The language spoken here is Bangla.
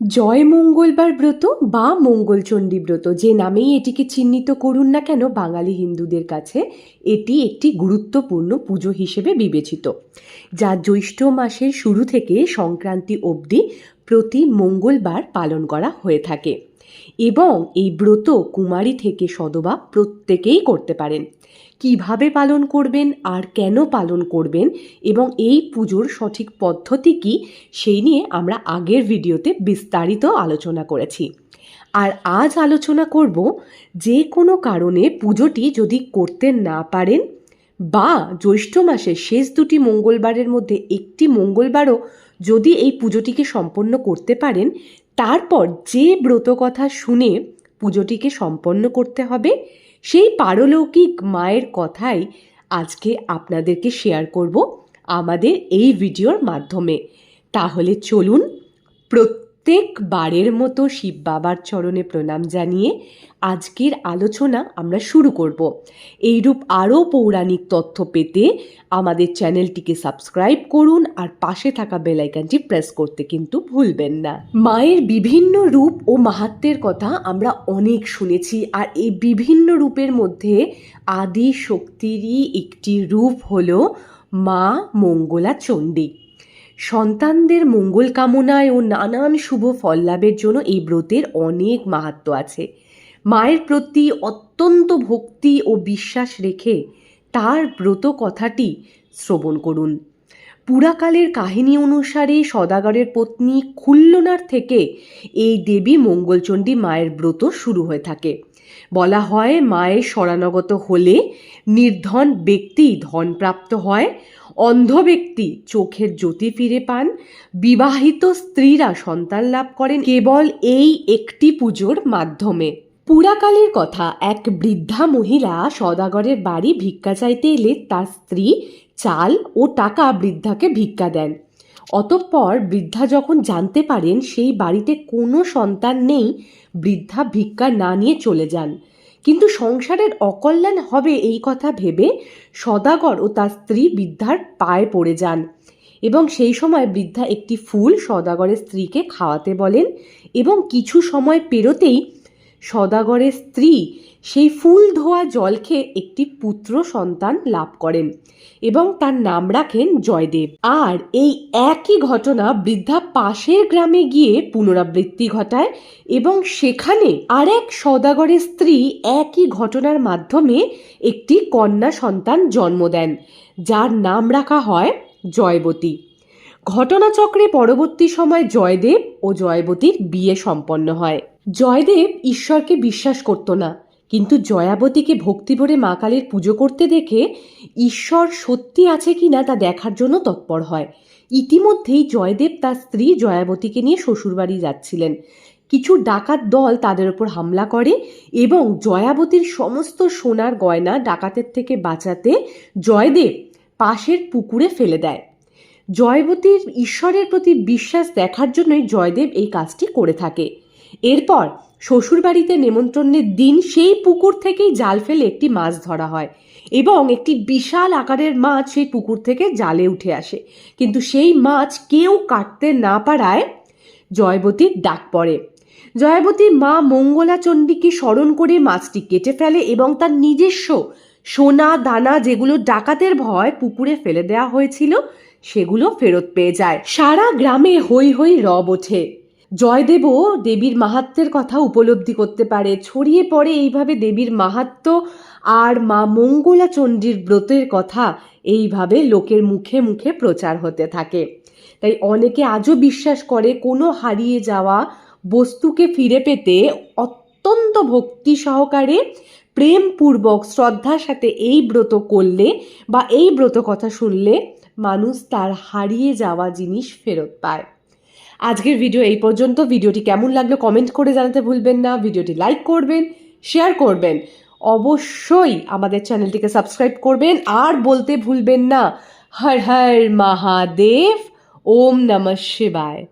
জয় মঙ্গলবার ব্রত বা মঙ্গলচণ্ডী ব্রত যে নামেই এটিকে চিহ্নিত করুন না কেন, বাঙালি হিন্দুদের কাছে এটি একটি গুরুত্বপূর্ণ পুজো হিসেবে বিবেচিত, যা জ্যৈষ্ঠ মাসের শুরু থেকে সংক্রান্তি অবধি প্রতি মঙ্গলবার পালন করা হয়ে থাকে এবং এই ব্রত কুমারী থেকে সধবা প্রত্যেকেই করতে পারেন। কিভাবে পালন করবেন আর কেন পালন করবেন এবং এই পুজোর সঠিক পদ্ধতি কী, সেই নিয়ে আমরা আগের ভিডিওতে বিস্তারিত আলোচনা করেছি। আর আজ আলোচনা করব যে কোনো কারণে পুজোটি যদি করতে না পারেন বা জ্যৈষ্ঠ মাসের শেষ দুটি মঙ্গলবারের মধ্যে একটি মঙ্গলবারও যদি এই পুজোটিকে সম্পন্ন করতে পারেন, তারপর যে ব্রত কথা শুনে পুজোটিকে সম্পন্ন করতে হবে, সেই পারলৌকিক মায়ের কথাই আজকে আপনাদেরকে শেয়ার করব আমাদের এই ভিডিওর মাধ্যমে। তাহলে চলুন, প্রত্যেকবারের মতো শিব বাবার চরণে প্রণাম জানিয়ে আজকের আলোচনা আমরা শুরু করব। এইরূপ আরও পৌরাণিক তথ্য পেতে আমাদের চ্যানেলটিকে সাবস্ক্রাইব করুন আর পাশে থাকা বেল আইকনটি প্রেস করতে কিন্তু ভুলবেন না। মায়ের বিভিন্ন রূপ ও মাহাত্ম্যের কথা আমরা অনেক শুনেছি, আর এই বিভিন্ন রূপের মধ্যে আদি শক্তিরই একটি রূপ হল মা মঙ্গলা চণ্ডী। সন্তানদের মঙ্গল কামনায় ও নানান শুভ ফল লাভের জন্য এই ব্রতের অনেক মাহাত্ম্য আছে। মায়ের প্রতি অত্যন্ত ভক্তি ও বিশ্বাস রেখে তার ব্রত কথাটি শ্রবণ করুন। পুরাকালের কাহিনী অনুসারে সদাগরের পত্নী খুল্লনার থেকে এই দেবী মঙ্গলচণ্ডী মায়ের ব্রত শুরু হয়ে থাকে। বলা হয়, মায়ের শরণাগত হলে নির্ধন ব্যক্তি ধন প্রাপ্ত হয়, অন্ধ ব্যক্তি চোখের জ্যোতি ফিরে পান, বিবাহিত স্ত্রীরা সন্তান লাভ করেন কেবল এই একটি পুজোর মাধ্যমে। পুরাকালের কথা, এক বৃদ্ধা মহিলা সদাগরের বাড়ি ভিক্ষা চাইতে এলে তার স্ত্রী চাল ও টাকা বৃদ্ধাকে ভিক্ষা দেন। অতঃপর বৃদ্ধা যখন জানতে পারেন সেই বাড়িতে কোনো সন্তান নেই, বৃদ্ধা ভিক্ষা না নিয়ে চলে যান। কিন্তু সংসারের অকল্যাণ হবে এই কথা ভেবে সদাগর ও তার স্ত্রী বৃদ্ধার পায়ে পড়ে যান এবং সেই সময় বৃদ্ধা একটি ফুল সদাগরের স্ত্রীকে খাওয়াতে বলেন এবং কিছু সময় পেরোতেই সদাগরের স্ত্রী সেই ফুল ধোয়া জল খেয়ে একটি পুত্র সন্তান লাভ করেন এবং তার নাম রাখেন জয়দেব। আর এই একই ঘটনা বৃদ্ধা পাশের গ্রামে গিয়ে পুনরাবৃত্তি ঘটায় এবং সেখানে আরেক সদাগরের স্ত্রী একই ঘটনার মাধ্যমে একটি কন্যা সন্তান জন্ম দেন, যার নাম রাখা হয় জয়বতী। ঘটনাচক্রে পরবর্তী সময় জয়দেব ও জয়বতীর বিয়ে সম্পন্ন হয়। জয়দেব ঈশ্বরকে বিশ্বাস করত না, কিন্তু জয়াবতীকে ভক্তি ভরে মা কালীর পুজো করতে দেখে ঈশ্বর সত্যি আছে কিনা তা দেখার জন্য তৎপর হয়। ইতিমধ্যেই জয়দেব তার স্ত্রী জয়াবতীকে নিয়ে শ্বশুরবাড়ি যাচ্ছিলেন। কিছু ডাকাত দল তাদের ওপর হামলা করে এবং জয়াবতীর সমস্ত সোনার গয়না ডাকাতের থেকে বাঁচাতে জয়দেব পাশের পুকুরে ফেলে দেয়। জয়বতীর ঈশ্বরের প্রতি বিশ্বাস দেখার জন্যই জয়দেব এই কাজটি করে থাকে। এরপর শ্বশুরবাড়িতে নেমন্ত্রণের দিন সেই পুকুর থেকেই জাল ফেলে একটি মাছ ধরা হয় এবং একটি বিশাল আকারের মাছ সেই পুকুর থেকে জালে উঠে আসে, কিন্তু সেই মাছ কেউ কাটতে না পারায় জয়বতীর ডাক পড়ে। জয়বতী মা মঙ্গলা চণ্ডীকে স্মরণ করে মাছটি কেটে ফেলে এবং তার নিজস্ব সোনা দানা, যেগুলো ডাকাতের ভয় পুকুরে ফেলে দেওয়া হয়েছিল, সেগুলো ফেরত পেয়ে যায়। সারা গ্রামে হই হই রব ওঠে। জয়দেবও দেবীর মাহাত্ম্যের কথা উপলব্ধি করতে পারে। ছড়িয়ে পড়ে এইভাবে দেবীর মাহাত্ম্য আর মা মঙ্গলা চণ্ডীর ব্রতের কথা এইভাবে লোকের মুখে মুখে প্রচার হতে থাকে। তাই অনেকে আজও বিশ্বাস করে কোনো হারিয়ে যাওয়া বস্তুকে ফিরে পেতে অত্যন্ত ভক্তি সহকারে প্রেমপূর্বক শ্রদ্ধার সাথে এই ব্রত করলে বা এই ব্রত কথা শুনলে মানুষ তার হারিয়ে যাওয়া জিনিস ফেরত পায়। আজকের ভিডিও এই পর্যন্ত। ভিডিওটি কেমন লাগলো কমেন্ট করে জানাতে ভুলবেন না। ভিডিওটি লাইক করবেন, শেয়ার করবেন, অবশ্যই আমাদের চ্যানেলটিকে সাবস্ক্রাইব করবেন আর বলতে ভুলবেন না, হর হর মহাদেব, ওম নমঃ শিবায়।